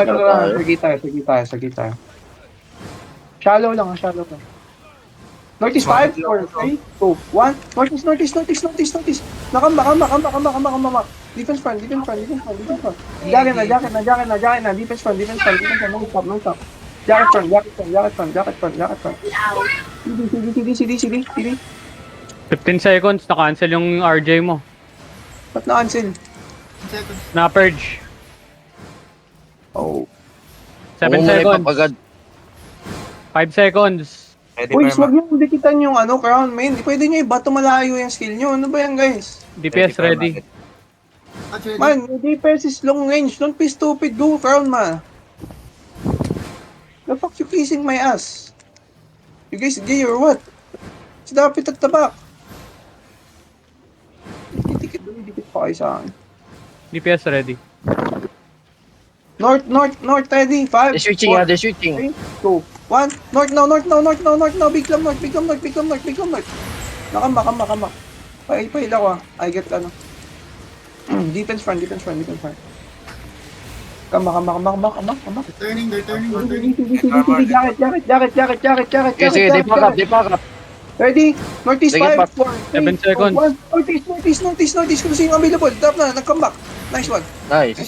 Sige tayo. Shallow lang, shallow lang. Northeast 5, 4, 3, 2, 1. Northeast. Nakamba. Defense front. Jacket na. Defense front. No stop. Jacket front. CD. 15 seconds, na-cancel yung RJ mo. Ba't na-cancel? Na-purge. Oh. 7 seconds. 5 seconds. Boys, wag niyo dikitan yung crown main. Di pwede niyo ibato malayo yung skill niyo. Ano ba yan, guys? DPS ready. Man, yung DPS is long range. Don't be stupid. Go crown, man. The fuck you kissing my ass? You guys gay or what? Stop it at the back. Dikit pa kayo sa akin. DPS ready. North, ready. 5, They're switching. 4, They're switching. 3, 2, 1. North now. Big club north. Nakamba. Pahila ko I get defense front. Kamba. They're turning. Jacket. Sige, they pack up. Ready? Northeast Sige, 5, back. 4, 7 seconds. 1. Northeast. Kung sino available. Drop na. Nag-comeback. Nice one. Nice.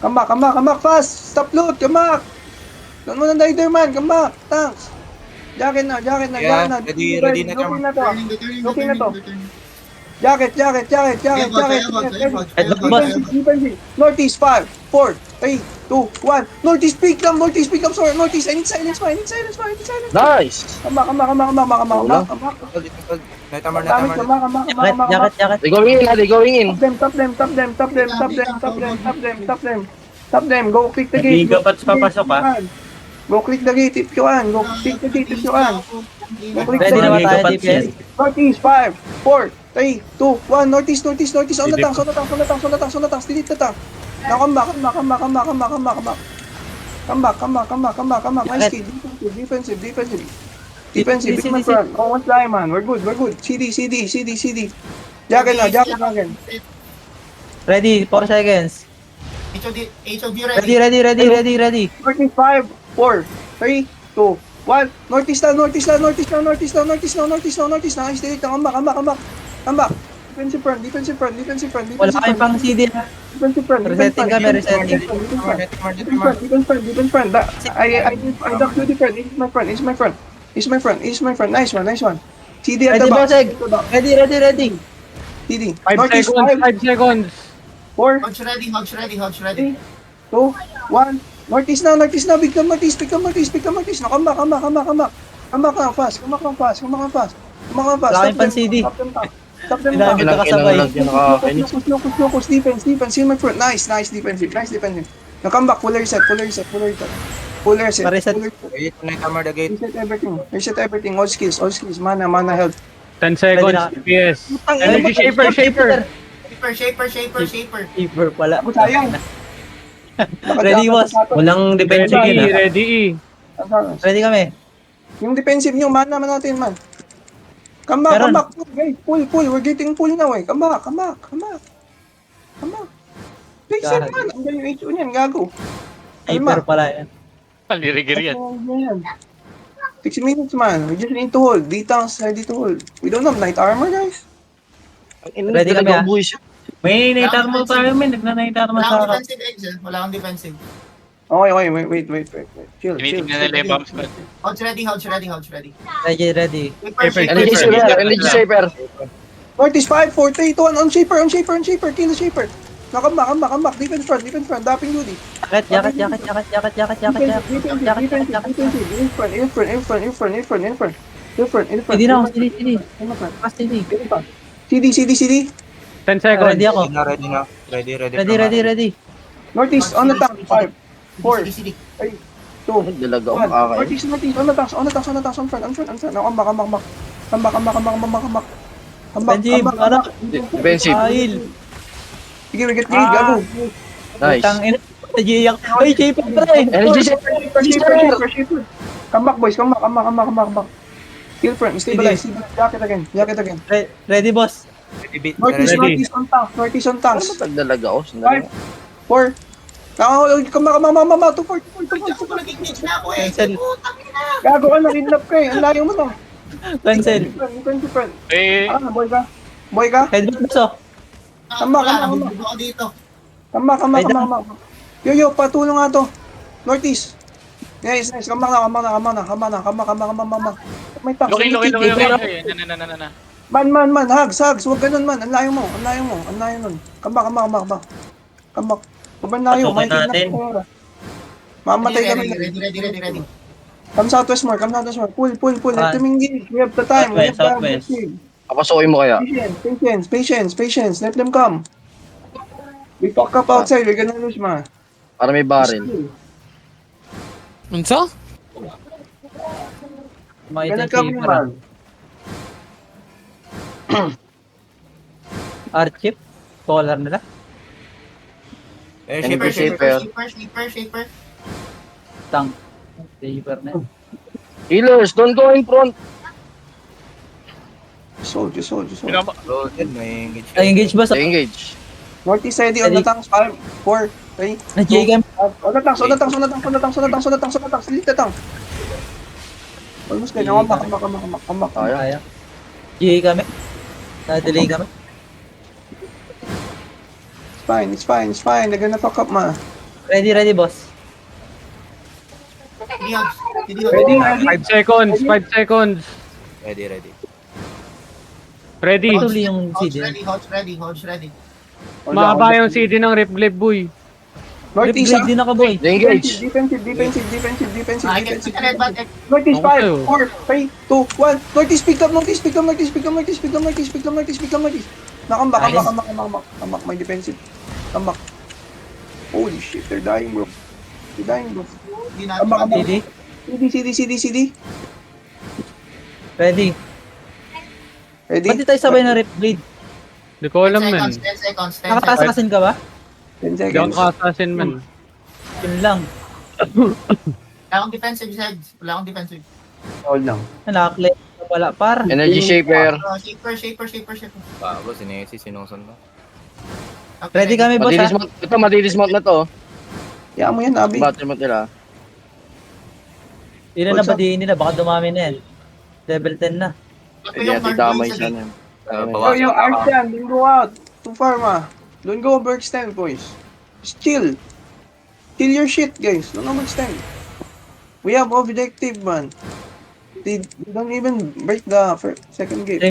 Comeback fast. Stop loot. Comeback. Doon mo ng dider man. Comeback. Thanks. Jacket na. Yeah, ready na kami. Okay na to. Jacket. Defensive. Northeast 5, 4, 3, 2, 1. Northeast pick up. Sorry, Northeast. I need silence. Nice. Comeback. Netamar. Comeback. They going in. Top them. Go click the gate. Biga ba't papasok Go click the gate if you can. Go click the gate if you can. Ready na ba tayo, DPS? Northeast 5, 4, 3, 2, 1. Northeast. On the tanks. Delete the tank. Now come back. Nice kill. Defensive. Defensive. My friend. Oh, what's that, man? We're good. CD. Jacket na. Ready, 4 seconds. HOD ready. Ready. Northeast 5, 4, 3, 2, 1. Northeast now. Nice, delete. Come back. Defensive front. Wala kayong pang CD. Defensive front. Resetting kami. Defense front. I duck to defend. It's my front. Nice one. CD at Ready, the back. bosseg. Ready. CD. 5 seconds. 4, Hodge ready. 2, 1. Northeast now. Big come Northeast. Now come back fast. Wala kayong pang CD. Stop them. Kailangan kita kasabay. Locus. Defense. See my front. Nice defensive. Now come back. Full reset. Pa-reset. Netamar the gate. Reset everything. All skills. Mana health. 10 seconds. Ready na. DPS. Energy shaper. Shaper. Keeper pala. Ako sayang. Ready, boss. Walang defensive yun ah. Ready. Ready kami. Yung defensive nyo, mana natin man. Come back. Guys, pull. We're getting pull now eh. Come back. Reset man. Andiyan yung HO niyan, gago. Keeper pala yan. Palirigir yan. 6 minutes man. We just need to hold. D-tanks ready to hold. We don't have night armor, guys. Ready kami, ah. May night armor tayo, may nagna-night armor sa akin. Wala akong defensive. Okay, wait. Chill. Tinitingnan nila yung bomb spot. Hodge ready. Ready. Energy shaper. Northeast 5, 4, 3, 2, 1. On shaper. Kill the shaper. Now come back. Defense front. Dapping duty. Jacket. In front. Hindi na ako, CD. Fast CD. CD. 10 seconds. Ready ako. Ready. Ready. Northeast on the tank. 5, 4, CD. 3, 2, Dalaga 1. ako. Northeast on the tanks. On front. Now come back. Defensive. Anak. Defensive. Ahil. Sige, we get lead. Gago. Nice. Tangin. Nagiyak. Ay, Shaper pa rin. Energy shaper. Shaper. Come back, boys. Come back. Kill front. Stabilize. Jacket again. Ready, boss. Northeast on tanks. Ano ba dalaga ako? 5, 4, Kama, 2-4. Ako nag-engage na ako eh. Cancel. Putang ina. Gago ka na, kidnap ka eh. Ang layo mo to. Cancel. Different. Eh, Boy ka? Boy ka? Headbutt boss oh. Tama, Wala, tama. nabubuo ako dito. Kama. Ay, da- Yo, patulong nga to. Northeast. Nice. Kama na. May tax. Loki. Na. Man. Hugs. Huwag ganun man. Ang layo mo. nun. Kama. Sobrang layo. May Patukin natin. kidnap ka. Mamatay kami. Ready. Come southwest more. Pull. Let them engage. We have the time. Southwest. Papasukin mo kaya. Patience. Let them come. We fuck up outside. We're gonna lose, man. Para may barrel. Unsa? Makita Ganun kami, shaper. man. Archip. Polar nila. Eh, Shaper. Shaper. Tank. Shaper na. Healers, don't go in front. Soldier. Loaded, may engage. Ay, engage boss. Engage. Northeast ready on the tanks. 5, 4, 3. Na-JCam. On the tanks. Lead the tank. Almost dead. Kama. Kaya. GA kami. Na-delay kami. It's fine. They're gonna fuck up, man. Ready boss. Ready. 5 seconds. Ready. Ready. Patuloy yung CD. Hodge ready. Mahaba yung CD ng Ripglib, boy. Northeast. Ready na ka boy. Engage. Defensive. I can advantage. Northeast Okay. 5, 4, 3, 2, 1. Northeast pick up. Nakambak. My defensive. Comeback. Holy shit, they're dying, bro. Hindi natin. CD. CD. Ready. Ready? Ba't di tayo sabay na rip blade? Di ko alam, 10 men. seconds. Nakatasasin ka ba? 10 Hindi ako seconds. ka-assassin, men. Yun lang. Wala akong defensive heads. Hold lang. Nakaklik ka pala par. Energy shaper. Shaper. Bago, sinusun mo. Okay, Ready kami boss ha? Madilismount. Ito, madilismount na to. Kaya mo yan, Abi. Battery mo nila. Ilan na badiin nila? Baka dumami na yan. Level 10 na. Pwede natin damay siya na. Yo, Arslan, don't go out. Too far, ma. Don't go overextend, boys. Just chill. Chill your shit, guys. Don't overextend. We have objective, man. They don't even break the second gate.